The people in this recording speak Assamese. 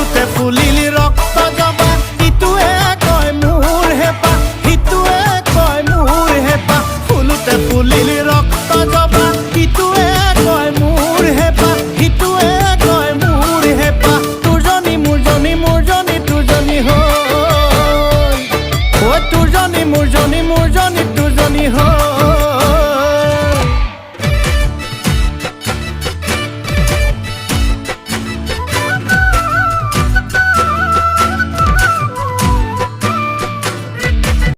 ফুলোতে ফুলিলি ৰক্ত জবা ইটোৱে কয় মোৰ হেঁপাহ সিটোৱে কয় মোৰ হেঁপাহ ফুলোতে ফুলিলি ৰক্ত জবা ইটোৱে কয় মোৰ হেঁপাহ সিটোৱে কয় মোৰ হেঁপাহ তোৰজনী মোৰজনী মোৰজনী তোৰজনী হ'ল তোৰজনী মোৰজনী মোৰজনী তোৰজনী হ'ল